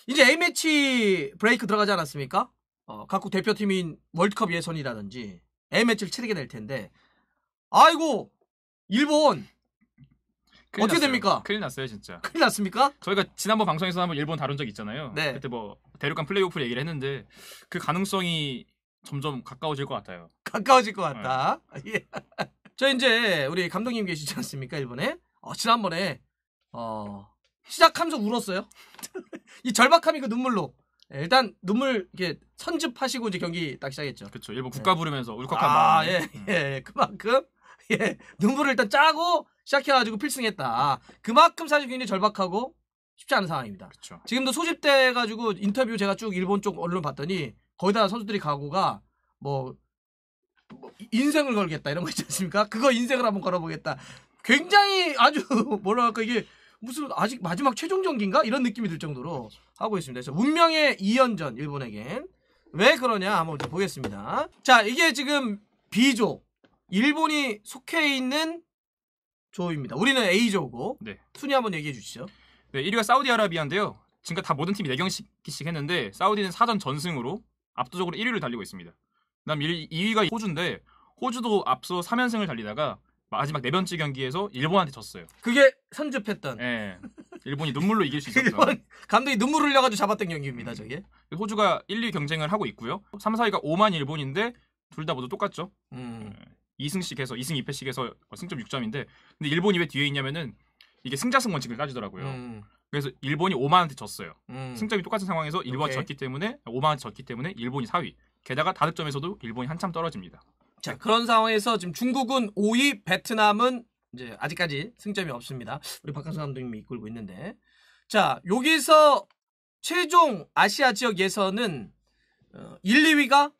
이제 A매치 브레이크 들어가지 않았습니까? 각국 대표팀인 월드컵 예선이라든지 A매치를 치르게 될 텐데 아이고 일본 어떻게 났어요. 됩니까? 큰일 났어요 진짜. 큰일 났습니까? 저희가 지난번 방송에서 한번 일본 다룬 적 있잖아요. 네. 그때 뭐 대륙간 플레이오프 얘기를 했는데 그 가능성이 점점 가까워질 것 같아요. 가까워질 것 같다. 예. 저 이제 우리 감독님 계시지 않습니까 일본에? 지난번에 시작하면서 울었어요. 이 절박함이 그 눈물로. 일단 눈물 이렇게 선즙하시고 이제 경기 딱 시작했죠. 그렇죠. 일본 국가 부르면서 울컥한 마음. 예. 그만큼 눈물을 일단 짜고 시작해가지고 필승했다. 그만큼 사실 굉장히 절박하고 쉽지 않은 상황입니다. 그렇죠. 지금도 소집돼가지고 인터뷰 제가 쭉 일본 쪽 언론 봤더니 거기다 선수들이 각오가 뭐 인생을 걸겠다 이런 거 있지 않습니까? 그거 인생을 한번 걸어보겠다. 굉장히 아주 뭐랄까 이게 무슨 아직 마지막 최종 경기인가 이런 느낌이 들 정도로 하고 있습니다. 그래서 운명의 2연전 일본에겐 왜 그러냐 한번 좀 보겠습니다. 자 이게 지금 B조 일본이 속해 있는 조입니다. 우리는 A조고 네. 순위 한번 얘기해 주시죠. 네, 1위가 사우디아라비아인데요. 지금까지 다 모든 팀이 4경기씩 했는데 사우디는 4전 전승으로 압도적으로 1위를 달리고 있습니다. 그다음 2위가 호주인데 호주도 앞서 3연승을 달리다가 마지막 4번째 경기에서 일본한테 졌어요. 그게 선접했던. 네. 일본이 눈물로 이길 수 있었던. 일본 감독이 눈물 흘려가지고 잡았던 경기입니다. 저게. 호주가 1, 2 경쟁을 하고 있고요. 3, 4위가 오만 일본인데 둘 다 모두 똑같죠. 2승씩 해서 2승 2패씩 해서 승점 6점인데 근데 일본이 왜 뒤에 있냐면은 이게 승자승 원칙을 따지더라고요. 그래서 일본이 오만한테 졌어요. 승점이 똑같은 상황에서 일본이 졌기 때문에 오만한테 졌기 때문에 일본이 4위. 게다가 다득점에서도 일본이 한참 떨어집니다. 자 그런 상황에서 지금 중국은 5위, 베트남은 이제 아직까지 승점이 없습니다. 우리 박항서 감독님이 이끌고 있는데 자 여기서 최종 아시아 지역 예선은 1, 2위가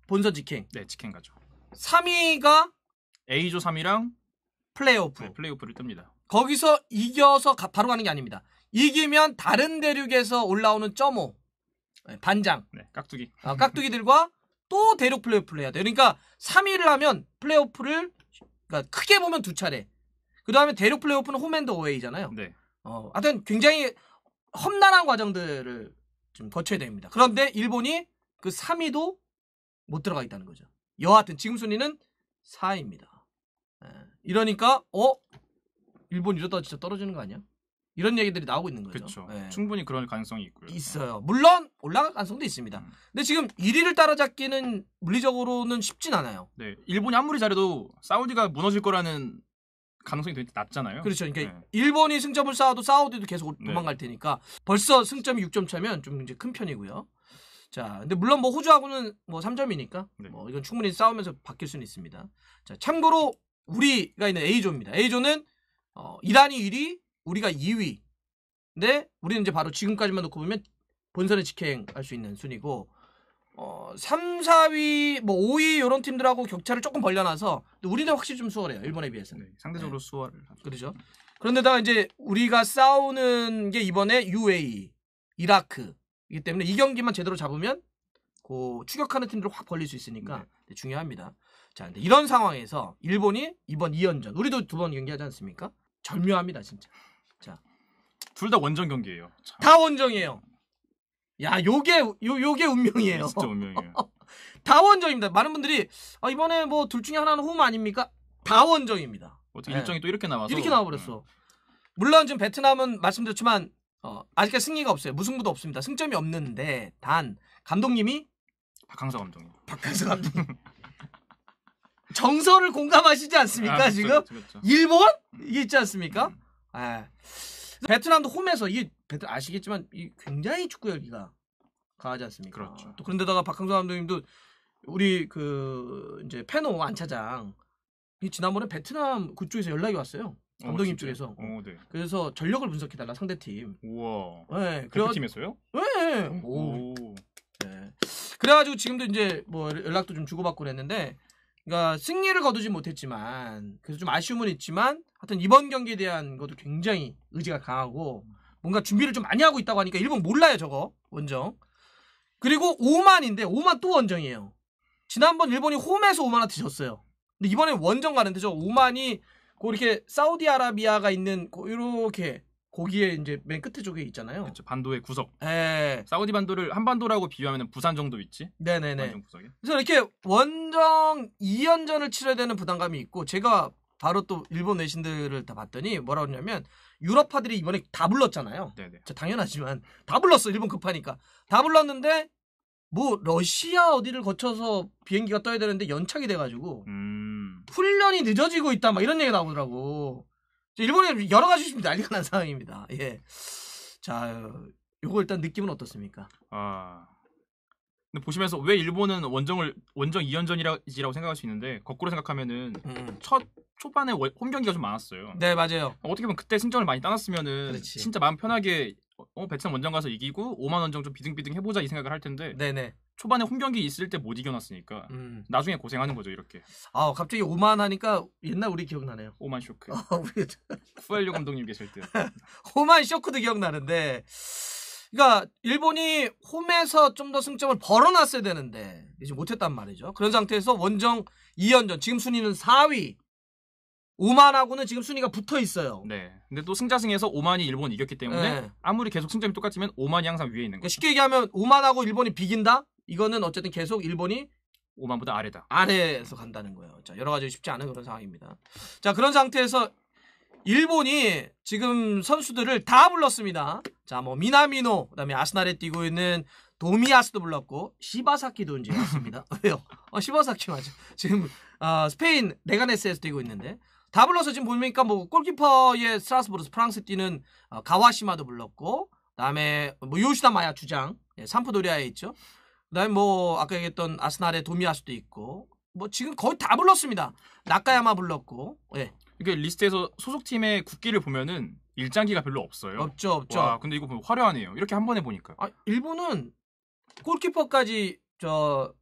본선 직행. 네, 직행 가죠. 3위가 A조 3위랑 플레이오프. 네, 플레이오프를 뜹니다. 거기서 이겨서 바로 가는 게 아닙니다. 이기면 다른 대륙에서 올라오는 점오 반장. 네, 깍두기. 깍두기들과 또 대륙 플레이오프를 해야 돼요. 그러니까 3위를 하면 플레이오프를 그러니까 크게 보면 2차례. 그 다음에 대륙 플레이오프는 홈앤드 어웨이잖아요. 네. 하여튼 굉장히 험난한 과정들을 좀 거쳐야 됩니다. 그런데 일본이 그 3위도 못 들어가 있다는 거죠. 여하튼 지금 순위는 4위입니다. 이러니까 일본 이러다 진짜 떨어지는 거 아니야? 이런 얘기들이 나오고 있는 거죠. 그렇죠. 네. 충분히 그럴 가능성이 있고요. 있어요. 물론 올라갈 가능성도 있습니다. 근데 지금 1위를 따라잡기는 물리적으로는 쉽진 않아요. 네, 일본이 아무리 잘해도 사우디가 무너질 거라는 가능성이 되게 낮잖아요. 그렇죠. 그러니까 네. 일본이 승점을 쌓아도 사우디도 계속 도망갈 테니까 벌써 승점이 6점 차면 좀 이제 큰 편이고요. 자, 근데 물론 뭐 호주하고는 뭐 3점이니까 네. 뭐 이건 충분히 싸우면서 바뀔 수는 있습니다. 자, 참고로 우리가 있는 A조입니다. A조는 이란이 1위, 우리가 2위. 근데 우리는 이제 바로 지금까지만 놓고 보면 본선에 직행할 수 있는 순위고 3, 4위, 뭐 5위 이런 팀들하고 격차를 조금 벌려놔서 우리는 확실히 좀 수월해요. 일본에 비해서는. 네, 상대적으로 수월을 하죠. 그렇죠. 그런데다가 이제 우리가 싸우는 게 이번에 UAE, 이라크이기 때문에 이 경기만 제대로 잡으면 그 추격하는 팀들을 확 벌릴 수 있으니까 중요합니다. 자, 근데 이런 상황에서 일본이 이번 2연전, 우리도 2번 경기하지 않습니까? 절묘합니다, 진짜. 자, 둘 다 원정 경기예요. 참. 다 원정이에요. 야, 요게 운명이에요. 진짜 운명이에요. 다 원정입니다. 많은 분들이 이번에 뭐 둘 중에 하나는 홈 아닙니까? 다 원정입니다. 어떻게 일정이 또 이렇게 나와서 이렇게 나와버렸어. 물론 지금 베트남은 말씀드렸지만 아직까지 승리가 없어요. 무승부도 없습니다. 승점이 없는데 단 감독님이 박항서 감독님. 박항서 감독님 정서를 공감하시지 않습니까? 지금 그렇죠. 일본 이게 있지 않습니까? 베트남도 홈에서 이게 아시겠지만 굉장히 축구 열기가 강하지 않습니까? 그렇죠. 또 그런데다가 박항서 감독님도 우리 이제 페노 안차장 지난번에 베트남 그쪽에서 연락이 왔어요. 감독님 쪽에서. 네. 그래서 전력을 분석해달라 상대팀. 우와. 네. 대표팀에서요? 네. 오. 네. 그래가지고 지금도 이제 뭐 연락도 좀 주고받고 그랬는데, 그러니까 승리를 거두지 못했지만 그래서 좀 아쉬움은 있지만 하여튼 이번 경기에 대한 것도 굉장히 의지가 강하고 뭔가 준비를 좀 많이 하고 있다고 하니까 일본 몰라요 저거 원정. 그리고 오만인데 오만 또 원정이에요. 지난번 일본이 홈에서 오만한테 졌어요. 근데 이번에 원정 가는데 저 오만이 이렇게 사우디아라비아가 있는 이렇게 거기에 이제 맨 끝에 쪽에 있잖아요. 그렇죠. 반도의 구석. 예. 사우디 반도를 한반도라고 비유하면 부산 정도 있지. 네네네. 완전 구석에. 그래서 이렇게 원정 2연전을 치러야 되는 부담감이 있고 제가 바로 또 일본 외신들을 다 봤더니 뭐라 그러냐면 유럽파들이 이번에 다 불렀잖아요. 네네. 당연하지만 다 불렀어. 일본 급하니까. 다 불렀는데 뭐 러시아 어디를 거쳐서 비행기가 떠야 되는데 연착이 돼가지고 훈련이 늦어지고 있다 막 이런 얘기 나오더라고. 일본에 여러 가지 좀 난리가 난 상황입니다. 예. 자, 요거 일단 느낌은 어떻습니까? 근데 보시면서 왜 일본은 원정 2연전이라고 생각할 수 있는데 거꾸로 생각하면은 첫 초반에 홈 경기가 좀 많았어요. 네, 맞아요. 어떻게 보면 그때 승점을 많이 따놨으면은 그렇지. 진짜 마음 편하게 베트남 원정 가서 이기고 5만 원정 좀 비등비등 해보자 이 생각을 할 텐데 네네. 초반에 홈 경기 있을 때 못 이겨놨으니까 나중에 고생하는 거죠 이렇게. 갑자기 5만 하니까 옛날 우리 기억나네요. 오만 쇼크. 후엘료 감독님 계실 때. 오만 쇼크도 기억나는데 그러니까 일본이 홈에서 좀 더 승점을 벌어놨어야 되는데 이제 못했단 말이죠. 그런 상태에서 원정 2연전 지금 순위는 4위. 오만하고는 지금 순위가 붙어 있어요. 네. 근데 또 승자승에서 오만이 일본이 이겼기 때문에 네. 아무리 계속 승점이 똑같으면 오만이 항상 위에 있는 거죠. 쉽게 얘기하면 오만하고 일본이 비긴다? 이거는 어쨌든 계속 일본이 오만보다 아래다. 아래에서 간다는 거예요. 자, 여러 가지 쉽지 않은 그런 상황입니다. 자, 그런 상태에서 일본이 지금 선수들을 다 불렀습니다. 자, 뭐 미나미노, 그다음에 아스날에 뛰고 있는 도미아스도 불렀고 시바사키도 이제 왔습니다. 왜요? 시바사키 맞아. 지금 스페인 레가네스에서 뛰고 있는데 다 불러서 지금 보니까 뭐 골키퍼의 스트라스부르스 프랑스 뛰는 가와시마도 불렀고 그다음에 뭐 요시다 마야 주장 삼프도리아에 있죠. 그다음에 뭐 아까 얘기했던 아스날의 도미아스도 있고 뭐 지금 거의 다 불렀습니다. 나카야마 불렀고 예. 이게 리스트에서 소속팀의 국기를 보면은 일장기가 별로 없어요. 없죠. 와, 근데 이거 보면 화려하네요. 이렇게 한 번에 보니까. 일본은 골키퍼까지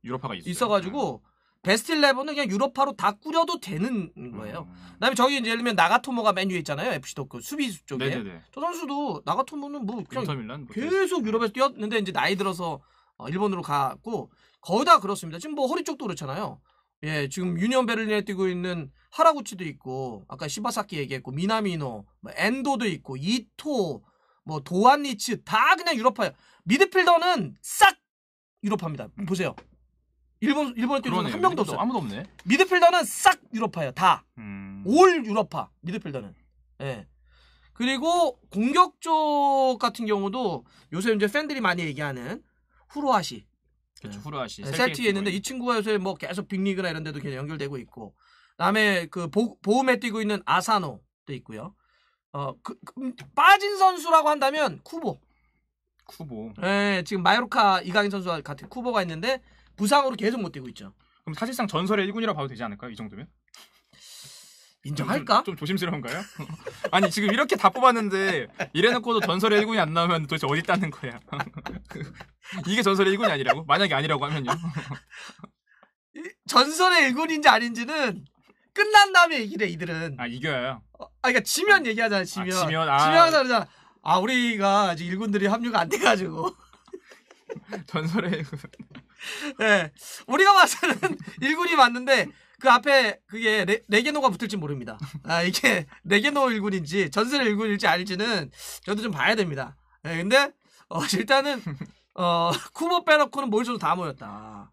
유럽파가 있어가지고 베스트 11은 그냥 유럽파로 다 꾸려도 되는 거예요. 그다음에 저기 이제 예를 들면 나가토모가 맨유에 있잖아요. FC 도쿄 수비수 쪽에. 네네네. 저 선수도 나가토모는 뭐 그냥 인터밀란 계속 유럽에서 뛰었는데 이제 나이 들어서 일본으로 갔고 거의 다 그렇습니다. 지금 뭐 허리 쪽도 그렇잖아요. 예, 지금 유니온 베를린에 뛰고 있는 하라구치도 있고 아까 시바사키 얘기했고 미나미노, 뭐 엔도도 있고 이토, 뭐 도안니츠 다 그냥 유럽파예요. 미드필더는 싹 유럽파입니다. 보세요. 일본에 뛰는 한 명도 없어요. 아무도 없네. 미드필더는 싹 유럽파예요. 다. 올 유럽파 미드필더는. 예. 그리고 공격 쪽 같은 경우도 요새 이제 팬들이 많이 얘기하는 후루아시. 그렇죠. 후루아시. 셀티에 있는데 이 친구가 요새 뭐 계속 빅리그나 이런 데도 계속 연결되고 있고. 그다음에 그 보움에 뛰고 있는 아사노도 있고요. 빠진 선수라고 한다면 쿠보. 예, 지금 마요르카 이강인 선수와 같은 쿠보가 있는데 부상으로 계속 못 뛰고 있죠. 그럼 사실상 전설의 1군이라고 봐도 되지 않을까요? 이 정도면? 인정할까? 좀 조심스러운가요? 아니 지금 이렇게 다 뽑았는데 이래놓고도 전설의 1군이 안 나오면 도대체 어디 있다는 거야? 이게 전설의 1군이 아니라고? 만약에 아니라고 하면요? 전설의 1군인지 아닌지는 끝난 다음에 얘기래 이들은. 이겨요. 그러니까 지면 얘기하잖아. 지면 지면 항상 그러잖아. 우리가 아직 1군들이 합류가 안 돼가지고 전설의 1군. 네, 우리가 봐서는 1군이 맞는데 그 앞에 그게 레게노가 붙을지 모릅니다. 이게 레게노 1군인지 전설의 1군일지 아닐지는 저도 좀 봐야 됩니다. 네, 근데 일단은 쿠보 빼놓고는 모일 선수 다 모였다.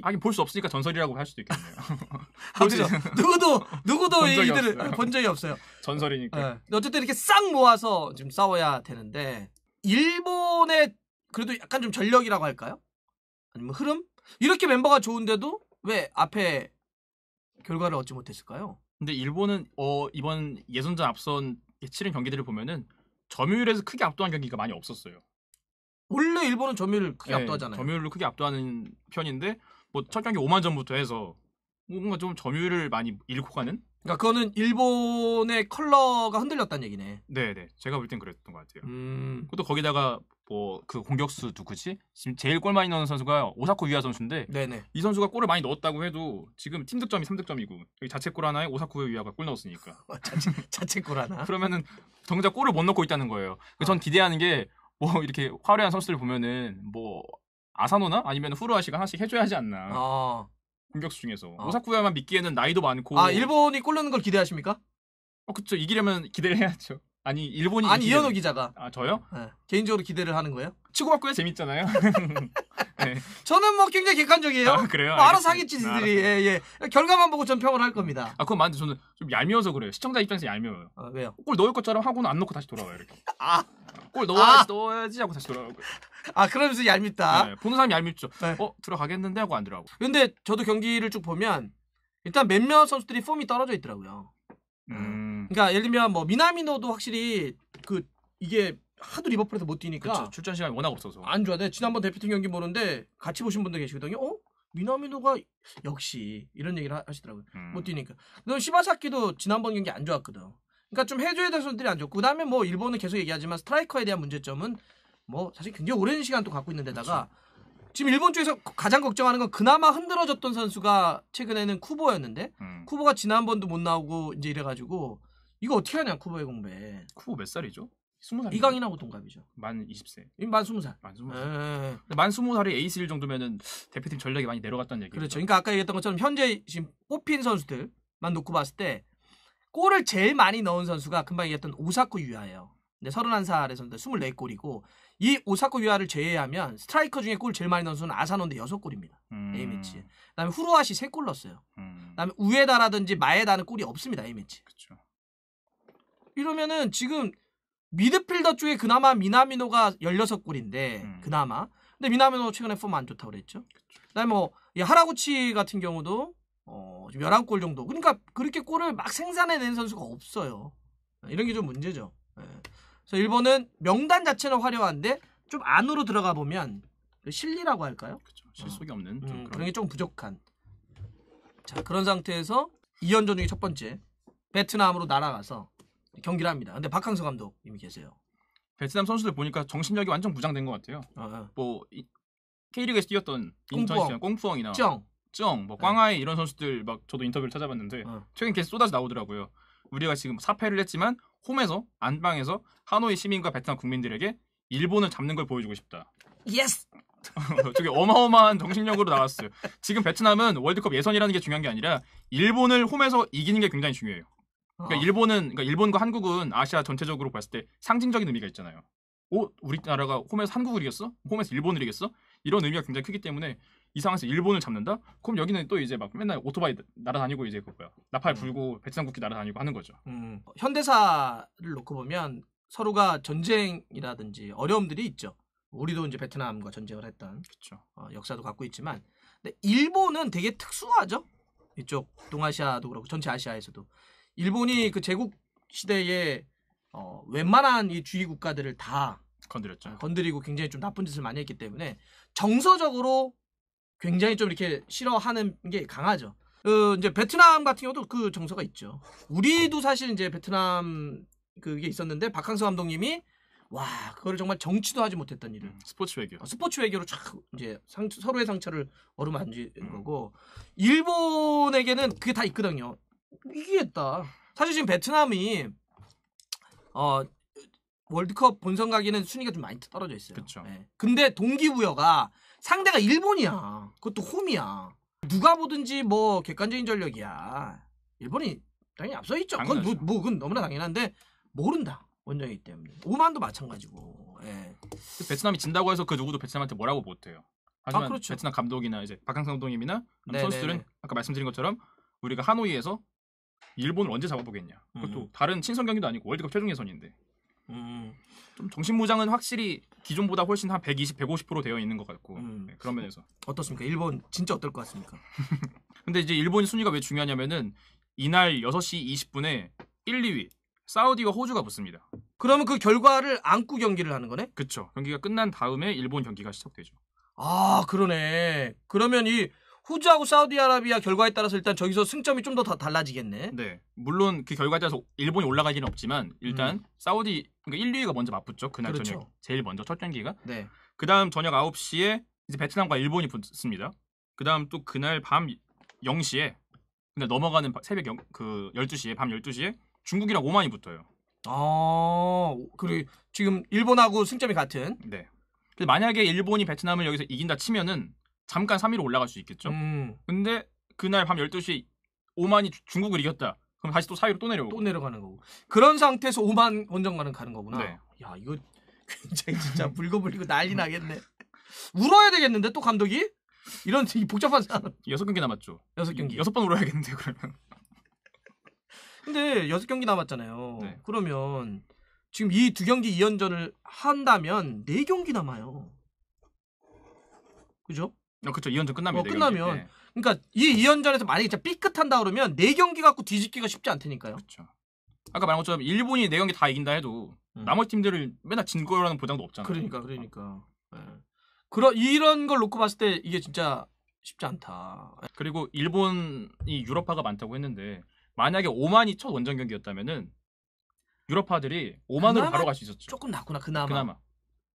하긴 볼 수 없으니까 전설이라고 할 수도 있겠네요. 그렇죠. 누구도 이들을 본 적이 없어요. 전설이니까. 네. 어쨌든 이렇게 싹 모아서 지금 싸워야 되는데 일본의 그래도 약간 좀 전력이라고 할까요? 아니면 흐름? 이렇게 멤버가 좋은데도 왜 앞에 결과를 얻지 못했을까요? 근데 일본은 이번 예선전 앞선 치른 경기들을 보면은 점유율에서 크게 압도한 경기가 많이 없었어요. 원래 일본은 점유율을 크게 압도하잖아요. 점유율을 크게 압도하는 편인데 뭐 첫 경기 5만 점부터 해서 뭔가 좀 점유율을 많이 잃고 가는? 그러니까 그거는 일본의 컬러가 흔들렸다는 얘기네. 네네. 제가 볼 땐 그랬던 것 같아요. 그것도 거기다가 뭐 그 공격수 누구지? 지금 제일 골 많이 넣는 선수가 오사쿠 유야 선수인데 네네. 이 선수가 골을 많이 넣었다고 해도 지금 팀 득점이 3득점이고 여기 자책골 하나에 오사쿠 유야가 골 넣었으니까. 자책골 하나? 그러면은 정작 골을 못 넣고 있다는 거예요. 전 기대하는 게 뭐 이렇게 화려한 선수들 보면은 뭐 아사노나 아니면 후루아시가 하나씩 해줘야 하지 않나. 공격수 중에서 오사쿠야만 믿기에는 나이도 많고. 일본이 골 넣는 걸 기대하십니까? 그쵸. 이기려면 기대를 해야죠. 아니 일본이 아니 이현호 기자가. 아 저요? 네. 개인적으로 기대를 하는 거예요? 치고받고야 재밌잖아요. 네. 저는 뭐 굉장히 객관적이에요. 아, 그래요? 뭐 알아서 하겠지 니들이. 예. 결과만 보고 전 평을 할 겁니다. 아 그건 맞는데 저는 좀 얄미워서 그래요. 시청자 입장에서 얄미워요. 왜요? 골 넣을 것처럼 하고는 안 넣고 다시 돌아와요 이렇게. 골 넣어야지 하고 다시 돌아오고. 그러면서 얄밉다. 네, 보는 사람이 얄밉죠. 네. 들어가겠는데 하고 안 들어가고. 근데 저도 경기를 쭉 보면 일단 몇몇 선수들이 폼이 떨어져 있더라고요. 그러니까 예를 들면 뭐 미나미노도 확실히 이게 하도 리버풀에서 못 뛰니까 그렇죠. 출전 시간이 워낙 없어서 안 좋아. 지난번 대표팀 경기 보는데 같이 보신 분들 계시거든요. 미나미노가 역시 이런 얘기를 하시더라고요. 못 뛰니까. 그다음 시바사키도 지난번 경기 안 좋았거든. 그러니까 좀 해줘야 될 선수들이 안 좋고 그다음에 뭐 일본은 계속 얘기하지만 스트라이커에 대한 문제점은 뭐 사실 굉장히 오랜 시간 또 갖고 있는 데다가 그렇죠. 지금 일본 쪽에서 가장 걱정하는 건 그나마 흔들어졌던 선수가 최근에는 쿠보였는데 쿠보가 지난번도 못 나오고 이제 이래가지고 이거 어떻게 하냐 쿠보의 공백. 쿠보 몇 살이죠? 20살. 이강인하고 동갑이죠. 만 20세. 만 20살. 만 20살. 만 20살이 에이스일 정도면은 대표팀 전력이 많이 내려갔다는 얘기죠. 그렇죠. 그러니까 아까 얘기했던 것처럼 현재 지금 뽑힌 선수들만 놓고 봤을 때 골을 제일 많이 넣은 선수가 금방 얘기했던 오사쿠 유아예요. 근데 31살에서 24골이고 이 오사쿠 유아를 제외하면 스트라이커 중에 골 제일 많이 넣은 선수는 아사노인데 6골입니다. A매치. 그다음에 후루아시 3골 넣었어요. 그다음에 우에다라든지 마에다는 골이 없습니다. A매치. 그렇죠. 이러면은 지금 미드필더 쪽에 그나마 미나미노가 16골인데 그나마. 근데 미나미노 최근에 폼 안 좋다고 그랬죠. 그다음에 뭐 이 하라구치 같은 경우도 지금 11골 정도. 그러니까 그렇게 골을 막 생산해낸 선수가 없어요. 이런 게 좀 문제죠. 그래서 일본은 명단 자체는 화려한데 좀 안으로 들어가 보면 실리라고 할까요? 그렇죠. 실속이 없는 좀 그런 게 좀 부족한. 자, 그런 상태에서 2연전 중에 첫 번째 베트남으로 날아가서 경기를 합니다. 근데 박항서 감독 이미 계세요. 베트남 선수들 보니까 정신력이 완전 부장된 것 같아요. 뭐 K리그에서 뛰었던 인턴 꽁푸엉이나 뭐 꽝하이 이런 선수들 막 저도 인터뷰를 찾아봤는데 최근 계속 쏟아져 나오더라고요. 우리가 지금 4패를 했지만 홈에서 안방에서 하노이 시민과 베트남 국민들에게 일본을 잡는 걸 보여주고 싶다. 예스. 저게 어마어마한 정신력으로 나왔어요. 지금 베트남은 월드컵 예선이라는 게 중요한 게 아니라 일본을 홈에서 이기는 게 굉장히 중요해요. 그러니까 일본과 한국은 아시아 전체적으로 봤을 때 상징적인 의미가 있잖아요. 우리나라가 홈에서 한국을 이겼어? 홈에서 일본을 이겼어? 이런 의미가 굉장히 크기 때문에 이 상황에서 일본을 잡는다? 그럼 여기는 또 이제 막 맨날 오토바이 날아다니고 이제 나팔 불고 베트남 국기 날아다니고 하는 거죠. 현대사를 놓고 보면 서로가 전쟁이라든지 어려움들이 있죠. 우리도 이제 베트남과 전쟁을 했던 그렇죠. 역사도 갖고 있지만 근데 일본은 되게 특수하죠. 이쪽 동아시아도 그렇고 전체 아시아에서도 일본이 그 제국 시대에 웬만한 이 주위 국가들을 다 건드렸죠. 건드리고 굉장히 좀 나쁜 짓을 많이 했기 때문에 정서적으로 굉장히 좀 이렇게 싫어하는 게 강하죠. 이제 베트남 같은 경우도 그 정서가 있죠. 우리도 사실 이제 베트남 그게 있었는데 박항서 감독님이 그거를 정말 정치도 하지 못했던 일을 스포츠 외교. 스포츠 외교로 쫙 이제 서로의 상처를 어루만지는 거고 일본에게는 그게 다 있거든요. 이기겠다. 사실 지금 베트남이 월드컵 본선 가기는 순위가 좀 많이 떨어져 있어요. 그렇죠. 네. 근데 동기부여가 상대가 일본이야. 그것도 홈이야. 누가 보든지 뭐 객관적인 전력이야. 일본이 당연히 앞서 있죠. 그건 너무나 당연한데 모른다. 원정이기 때문에. 오만도 마찬가지고. 예. 베트남이 진다고 해서 그 누구도 베트남한테 뭐라고 못해요. 하지만 그렇죠. 베트남 감독이나 이제 박항서 감독님이나 선수들은 아까 말씀드린 것처럼 우리가 하노이에서 일본을 언제 잡아보겠냐. 그것도 다른 친선 경기도 아니고 월드컵 최종 예선인데. 좀 정신무장은 확실히 기존보다 훨씬 한 120, 150% 되어 있는 것 같고 네, 그런 면에서 어떻습니까? 일본 진짜 어떨 것 같습니까? 근데 이제 일본 순위가 왜 중요하냐면은 이날 6시 20분에 1, 2위 사우디와 호주가 붙습니다. 그러면 그 결과를 안고 경기를 하는 거네? 그렇죠. 경기가 끝난 다음에 일본 경기가 시작되죠. 그러네. 그러면 이 호주하고 사우디아라비아 결과에 따라서 일단 저기서 승점이 좀 더 달라지겠네. 네. 물론 그 결과에 따라서 일본이 올라갈 일은 없지만 일단 사우디 그러니까 1, 2위가 먼저 맞붙죠. 그날 그렇죠. 저녁 제일 먼저 첫 경기가. 네. 그다음 저녁 9시에 이제 베트남과 일본이 붙습니다. 그다음 또 그날 밤 0시에 근데 넘어가는 새벽 12시에 밤 12시에 중국이랑 오만이 붙어요. 그리고 지금 일본하고 승점이 같은. 네. 근데 만약에 일본이 베트남을 여기서 이긴다 치면은 잠깐 3위로 올라갈 수 있겠죠. 근데 그날 밤 12시 오만이 중국을 이겼다. 그럼 다시 또 4위로 또 내려오고. 또 내려가는 거고. 그런 상태에서 5만 원정가는 가는 거구나. 네. 야 이거 굉장히 진짜 물고물리고 난리 나겠네. 울어야 되겠는데 또 감독이? 이런 이 복잡한 사람. 6경기 남았죠. 6경기. 6번 울어야겠는데 그러면. 근데 6경기 남았잖아요. 네. 그러면 지금 이 2경기 2연전을 한다면 4경기 남아요. 그죠? 그렇죠. 2연전 끝나면. 끝나면. 네. 그러니까 이 2연전에서 만약에 진짜 삐끗한다 그러면 4경기 갖고 뒤집기가 쉽지 않다니까요. 그렇죠. 아까 말한 것처럼 일본이 4경기 다 이긴다 해도 나머지 팀들을 맨날 진 거라는 보장도 없잖아요. 그러니까. 네. 이런 걸 놓고 봤을 때 이게 진짜 쉽지 않다. 그리고 일본이 유럽파가 많다고 했는데 만약에 오만이 첫 원정 경기였다면은 유럽파들이 오만으로 바로 갈 수 있었죠. 조금 낫구나 그나마.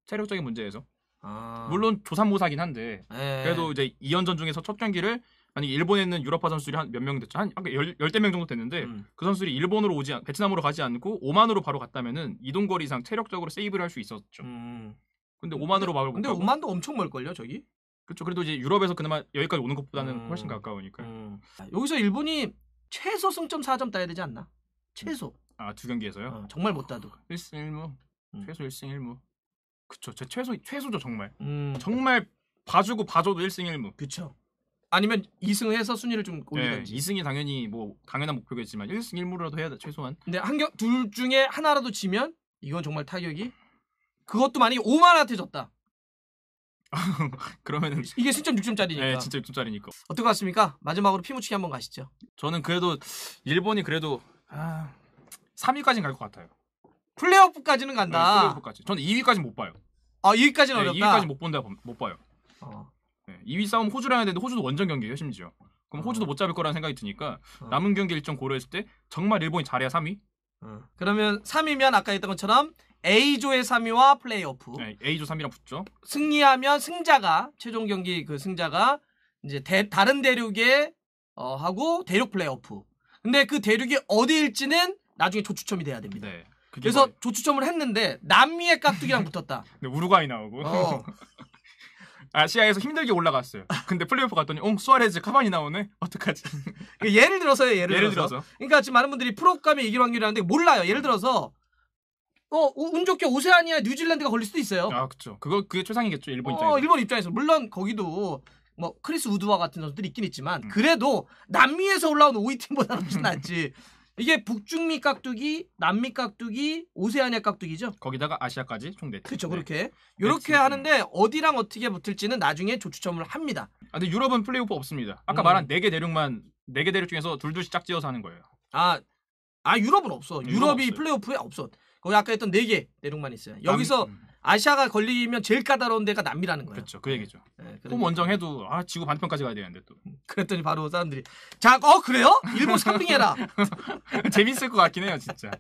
체력적인 문제에서. 아. 물론 조삼모사긴 한데 네. 그래도 이제 2연전 중에서 첫 경기를 만약에 일본에 있는 유럽파 선수들이 한 몇 명 됐죠. 한 열대 명 정도 됐는데 그 선수들이 일본으로 베트남으로 가지 않고 오만으로 바로 갔다면은 이동거리 이상 체력적으로 세이브를 할 수 있었죠. 근데 오만으로 바로 근데 오만도 엄청 멀걸요 저기? 그렇죠. 그래도 이제 유럽에서 그나마 여기까지 오는 것보다는 훨씬 가까우니까. 여기서 일본이 최소 승점 4점 따야 되지 않나? 최소. 아, 2경기에서요? 정말 못 따도. 1승 1무. 최소 1승 1무. 그쵸. 제 최소죠 정말. 음. 정말 봐줘도 1승 1무. 그쵸. 아니면 2승을 해서 순위를 좀 올리든지. 2승이 당연히 뭐 당연한 목표겠지만 1승 1무라도 해야 돼 최소한. 근데 둘 중에 하나라도 지면 이건 정말 타격이. 그것도 만약에 5만한테 졌다. 그러면은 이게 승점 6점짜리니까. 네, 진짜 6점짜리니까. 어떨 것 같습니까? 마지막으로 피무치기 한번 가시죠. 저는 그래도 일본이 그래도 3위까지는 갈 것 같아요. 플레이오프까지는 간다. 네, 플레이오프까지. 저는 2위까지는 못 봐요. 아, 2위까지는 어렵다. 2위까지 못 봐요. 어. 네, 2위 싸움 호주랑 해야 되는데 호주도 원정 경기예요 심지어. 그럼 호주도 못 잡을 거라는 생각이 드니까 남은 경기 일정 고려했을 때 정말 일본이 잘해야 3위. 그러면 3위면 아까 했던 것처럼 A조의 3위와 플레이오프. 네, A조 3위랑 붙죠. 승리하면 승자가 최종 경기 그 승자가 이제 다른 대륙에 하고 대륙 플레이오프. 근데 그 대륙이 어디일지는 나중에 조추첨이 돼야 됩니다. 네. 그래서 조추첨을 했는데 남미의 깍두기랑 붙었다. 네, 우루과이 나오고. 아시아에서 힘들게 올라갔어요. 근데 플레이오프 갔더니 수아레즈 카바니 나오네. 어떡하지? 예를 들어서요. 예를 들어서. 그러니까 지금 많은 분들이 프로 가면 이길 확률이라는데 몰라요. 예를 들어서 운 좋게 오세아니아 뉴질랜드가 걸릴 수도 있어요. 아, 그렇죠. 그게 최상이겠죠. 일본 입장에서. 일본 입장에서 물론 거기도 뭐 크리스 우드와 같은 선수들이 있긴 있지만 그래도 남미에서 올라온 5위 팀보다는 훨씬 낫지. 이게 북중미 깍두기, 남미 깍두기, 오세아니아 깍두기죠. 거기다가 아시아까지 총 4팀. 그렇죠. 이렇게 하는데 어디랑 어떻게 붙을지는 나중에 조추첨을 합니다. 근데 유럽은 플레이오프 없습니다. 아까 말한 4개 대륙 중에서 둘둘씩 짝지어서 하는 거예요. 유럽은 없어. 유럽이 없어요. 플레이오프에 없어. 거기 아까 했던 4개 대륙만 있어요. 여기서 아시아가 걸리면 제일 까다로운 데가 남미라는 거예요. 그렇죠. 그 얘기죠. 네, 홈 원정 해도 지구 반대편까지 가야 되는데 또. 그랬더니 바로 사람들이 그래요? 일본 3등 해라. 재밌을 것 같긴 해요, 진짜.